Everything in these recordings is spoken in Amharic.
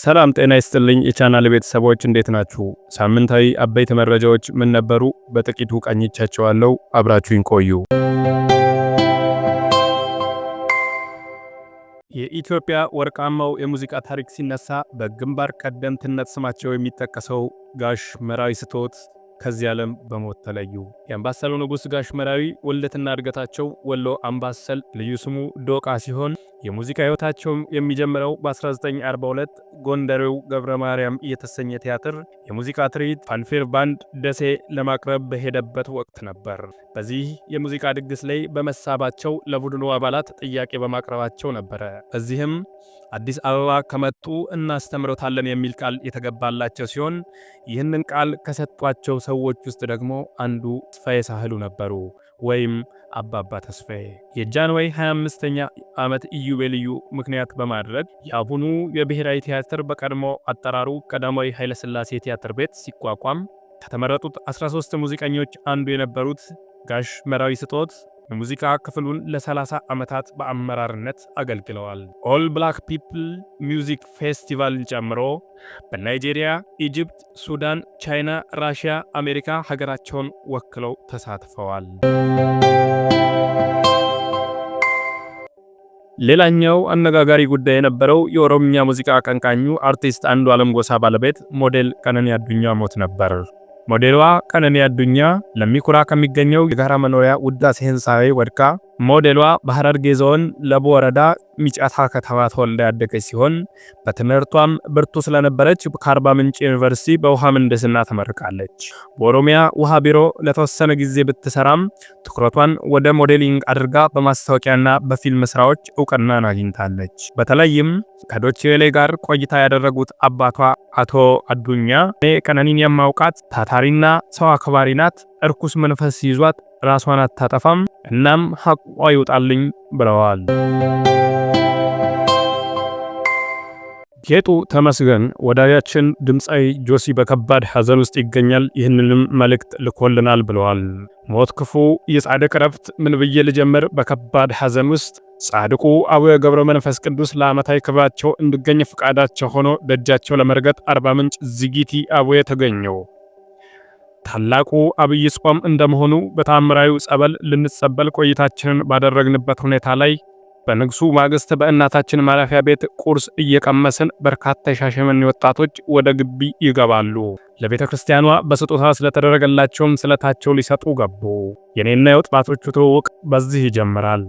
ሰላም ጤና ይስጥልኝ የቻናል ቤተሰቦች እንዴት ናችሁ? ሳምንታዊ አበይት መረጃዎች ምን ነበሩ? በጥቂቱ ቃኝቻቸዋለሁ። አብራችሁኝ ቆዩ። የኢትዮጵያ ወርቃማው የሙዚቃ ታሪክ ሲነሳ በግንባር ቀደምትነት ስማቸው የሚጠቀሰው ጋሽ መራዊ ስጦት ከዚህ ዓለም በሞት ተለዩ። የአምባሰሉ ንጉሥ ጋሽ መራዊ ውልደትና እድገታቸው ወሎ አምባሰል ልዩ ስሙ ዶቃ ሲሆን የሙዚቃ ሕይወታቸው የሚጀምረው በ1942 ጎንደሬው ገብረ ማርያም የተሰኘ ቲያትር የሙዚቃ ትርኢት ፋንፌር ባንድ ደሴ ለማቅረብ በሄደበት ወቅት ነበር። በዚህ የሙዚቃ ድግስ ላይ በመሳባቸው ለቡድኑ አባላት ጥያቄ በማቅረባቸው ነበረ። በዚህም አዲስ አበባ ከመጡ እናስተምሮታለን የሚል ቃል የተገባላቸው ሲሆን ይህንን ቃል ከሰጧቸው ሰዎች ውስጥ ደግሞ አንዱ ተስፋዬ ሳህሉ ነበሩ፣ ወይም አባባ ተስፋዬ። የጃንሆይ 25ኛ ዓመት ኢዮቤልዩ ምክንያት በማድረግ የአሁኑ የብሔራዊ ቲያትር በቀድሞ አጠራሩ ቀዳማዊ ኃይለ ሥላሴ ቲያትር ቤት ሲቋቋም ከተመረጡት 13 ሙዚቀኞች አንዱ የነበሩት ጋሽ መራዊ ስጦት የሙዚቃ ክፍሉን ለ30 ዓመታት በአመራርነት አገልግለዋል። ኦል ብላክ ፒፕል ሚውዚክ ፌስቲቫልን ጨምሮ በናይጄሪያ፣ ኢጅፕት፣ ሱዳን፣ ቻይና፣ ራሽያ፣ አሜሪካ ሀገራቸውን ወክለው ተሳትፈዋል። ሌላኛው አነጋጋሪ ጉዳይ የነበረው የኦሮምኛ ሙዚቃ አቀንቃኙ አርቲስት አንዱዓለም ጎሳ ባለቤት ሞዴል ቀነኒ አዱኛ ሞት ነበር። ሞዴሏ ቀነኒ አዱኛ ለሚኩራ ከሚገኘው የጋራ መኖሪያ ውዳሴ ህንፃ ወድቃ ሞዴሏ በሐረርጌ ዞን ለቡ ወረዳ ሚጫታ ከተማ ተወልዳ ያደገች ሲሆን በትምህርቷም ብርቱ ስለነበረች ከአርባ ምንጭ ዩኒቨርሲቲ በውሃ ምህንድስና ተመርቃለች። በኦሮሚያ ውሃ ቢሮ ለተወሰነ ጊዜ ብትሰራም ትኩረቷን ወደ ሞዴሊንግ አድርጋ በማስታወቂያና በፊልም ስራዎች እውቅናን አግኝታለች። በተለይም ከዶቼ ቬለ ጋር ቆይታ ያደረጉት አባቷ አቶ አዱኛ ቀነኒን የማውቃት ታታሪና ሰው አክባሪ ናት፣ እርኩስ መንፈስ ይዟት ራሷን አታጠፋም፣ እናም ሐቋ ይውጣልኝ ብለዋል። ጌጡ ተመስገን ወዳጃችን ድምፃዊ ጆሲ በከባድ ሐዘን ውስጥ ይገኛል፣ ይህንንም መልእክት ልኮልናል ብለዋል። ሞት ክፉ የጻድቅ ረፍት ምን ብዬ ልጀምር፣ በከባድ ሐዘን ውስጥ ጻድቁ አቡነ ገብረ መንፈስ ቅዱስ ለዓመታዊ ክብራቸው እንድገኝ ፍቃዳቸው ሆኖ ደጃቸው ለመርገጥ አርባ ምንጭ ዝጊቲ አቡነ ተገኘው። ታላቁ አብይ ጾም እንደመሆኑ በታምራዊ ጸበል ልንጸበል ቆይታችንን ባደረግንበት ሁኔታ ላይ በንግሱ ማግስት በእናታችን ማረፊያ ቤት ቁርስ እየቀመስን በርካታ የሻሸመኔ ወጣቶች ወደ ግቢ ይገባሉ። ለቤተ ክርስቲያኗ በስጦታ ስለተደረገላቸውም ስለታቸው ሊሰጡ ገቡ። የኔና የወጣቶቹ ትውውቅ በዚህ ይጀምራል።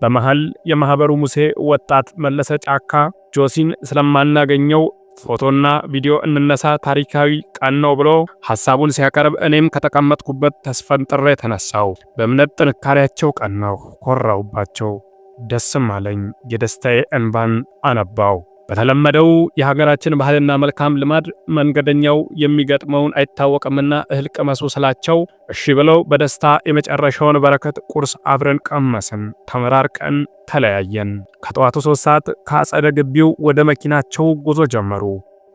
በመሃል የማህበሩ ሙሴ ወጣት መለሰ ጫካ ጆሲን ስለማናገኘው ፎቶና ቪዲዮ እንነሳ ታሪካዊ ቀን ነው ብሎ ሐሳቡን ሲያቀርብ እኔም ከተቀመጥኩበት ተስፈንጥሬ ተነሳው። በእምነት ጥንካሬያቸው ቀናው፣ ኮራውባቸው፣ ደስም አለኝ። የደስታዬ እንባን አነባው። በተለመደው የሀገራችን ባህልና መልካም ልማድ መንገደኛው የሚገጥመውን አይታወቅምና እህል ቅመሱ ስላቸው እሺ ብለው በደስታ የመጨረሻውን በረከት ቁርስ አብረን ቀመስን። ተመራርቀን ተለያየን። ከጠዋቱ 3 ሰዓት ከአጸደ ግቢው ወደ መኪናቸው ጉዞ ጀመሩ።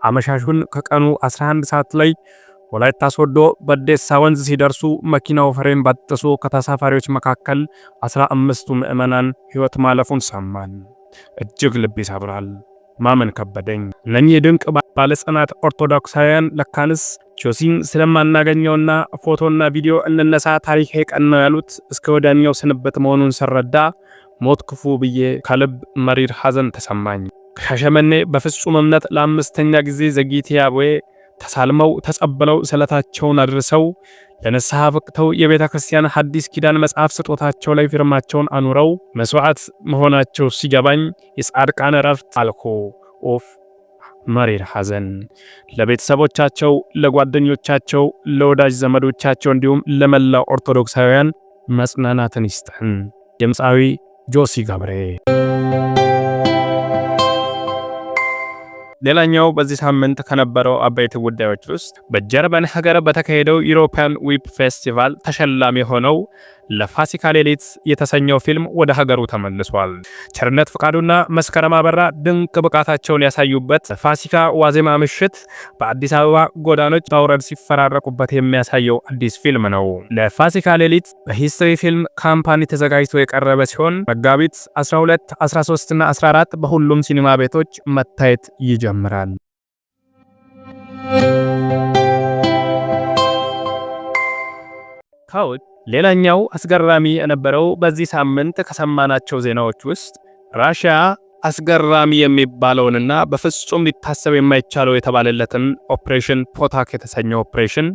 አመሻሹን ከቀኑ 11 ሰዓት ላይ ወላይታ ሶዶ በዴሳ ወንዝ ሲደርሱ መኪናው ፍሬም በጥሶ ከተሳፋሪዎች መካከል 15ቱ ምዕመናን ሕይወት ማለፉን ሰማን። እጅግ ልብ ይሰብራል። ማመን ከበደኝ። እነኚህ ድንቅ ባለጽናት ኦርቶዶክሳውያን ለካንስ ጆሲን ስለማናገኘውና ፎቶና ቪዲዮ እንነሳ ታሪካዊ ቀን ነው ያሉት እስከ ወዲያኛው ስንበት መሆኑን ስረዳ ሞት ክፉ ብዬ ከልብ መሪር ሐዘን ተሰማኝ። ከሻሸመኔ በፍጹም እምነት ለ5ኛ ጊዜ ዘጊቲ አቡነ ተሳልመው ተጸበለው ስለታቸውን አድርሰው ለንስሐ በቅተው የቤተ ክርስቲያን ሐዲስ ኪዳን መጽሐፍ ስጦታቸው ላይ ፊርማቸውን አኑረው መስዋዕት መሆናቸው ሲገባኝ የጻድቃን ረፍት አልኮ ኦፍ መሪር ሐዘን። ለቤተሰቦቻቸው፣ ለጓደኞቻቸው፣ ለወዳጅ ዘመዶቻቸው እንዲሁም ለመላው ኦርቶዶክሳውያን መጽናናትን ይስጠን። ድምፃዊ ጆሲ ገብሬ። ሌላኛው በዚህ ሳምንት ከነበረው አበይት ጉዳዮች ውስጥ በጀርመን ሀገር በተካሄደው ዩሮፒያን ዊፕ ፌስቲቫል ተሸላሚ ሆነው ለፋሲካ ሌሊት የተሰኘው ፊልም ወደ ሀገሩ ተመልሷል። ቸርነት ፍቃዱና መስከረም አበራ ድንቅ ብቃታቸውን ያሳዩበት ፋሲካ ዋዜማ ምሽት በአዲስ አበባ ጎዳኖች ታውረድ ሲፈራረቁበት የሚያሳየው አዲስ ፊልም ነው። ለፋሲካ ሌሊት በሂስትሪ ፊልም ካምፓኒ ተዘጋጅቶ የቀረበ ሲሆን መጋቢት 12፣ 13 እና 14 በሁሉም ሲኒማ ቤቶች መታየት ይጀምራል። ከውጭ ሌላኛው አስገራሚ የነበረው በዚህ ሳምንት ከሰማናቸው ዜናዎች ውስጥ ራሽያ አስገራሚ የሚባለውንና በፍጹም ሊታሰብ የማይቻለው የተባለለትን ኦፕሬሽን ፖታክ የተሰኘው ኦፕሬሽን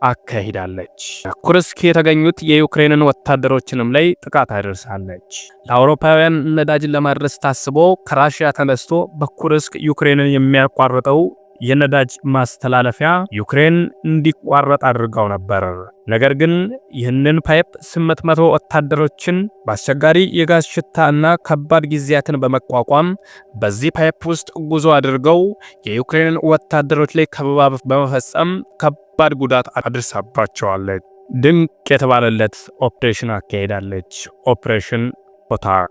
አካሂዳለች። ኩርስክ የተገኙት የዩክሬንን ወታደሮችንም ላይ ጥቃት አድርሳለች። ለአውሮፓውያን ነዳጅን ለማድረስ ታስቦ ከራሽያ ተነስቶ በኩርስክ ዩክሬንን የሚያቋርጠው የነዳጅ ማስተላለፊያ ዩክሬን እንዲቋረጥ አድርገው ነበር። ነገር ግን ይህንን ፓይፕ 800 ወታደሮችን በአስቸጋሪ የጋዝ ሽታ እና ከባድ ጊዜያትን በመቋቋም በዚህ ፓይፕ ውስጥ ጉዞ አድርገው የዩክሬንን ወታደሮች ላይ ከበባ በመፈጸም ከባድ ጉዳት አድርሳባቸዋለች። ድንቅ የተባለለት ኦፕሬሽን አካሄዳለች። ኦፕሬሽን ፖታክ።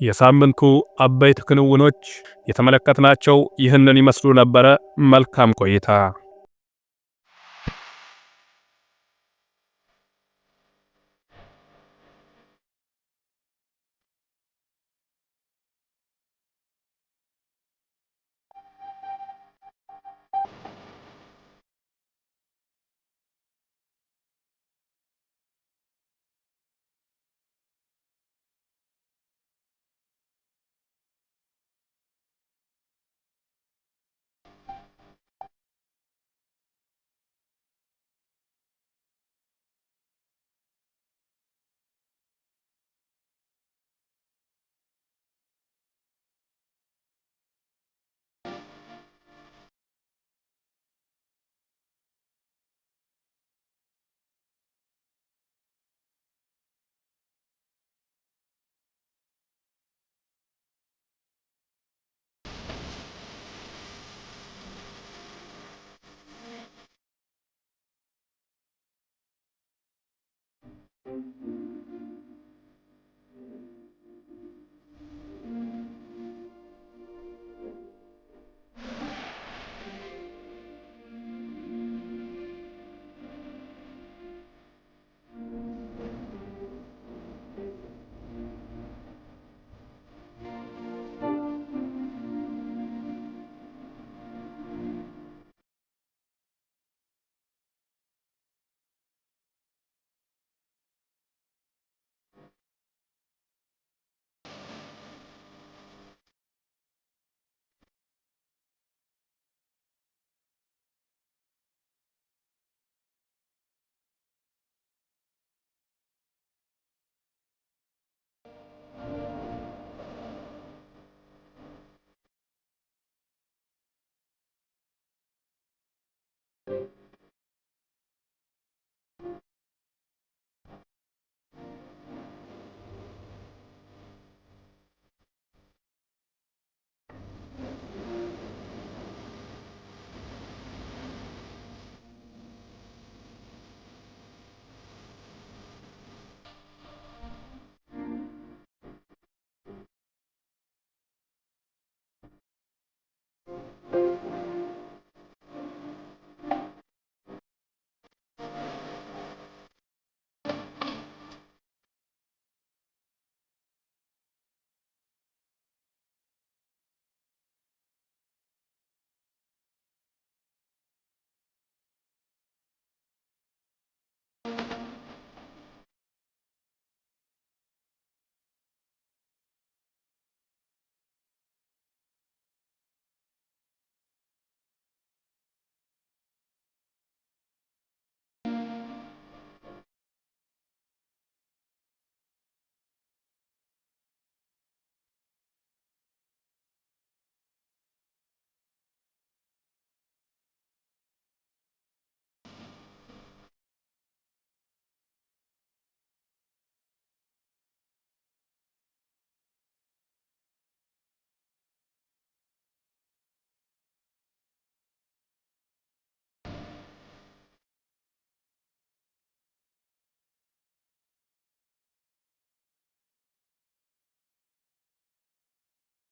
የሳምንቱ አበይት ክንውኖች የተመለከትናቸው ይህንን ይመስሉ ነበረ። መልካም ቆይታ።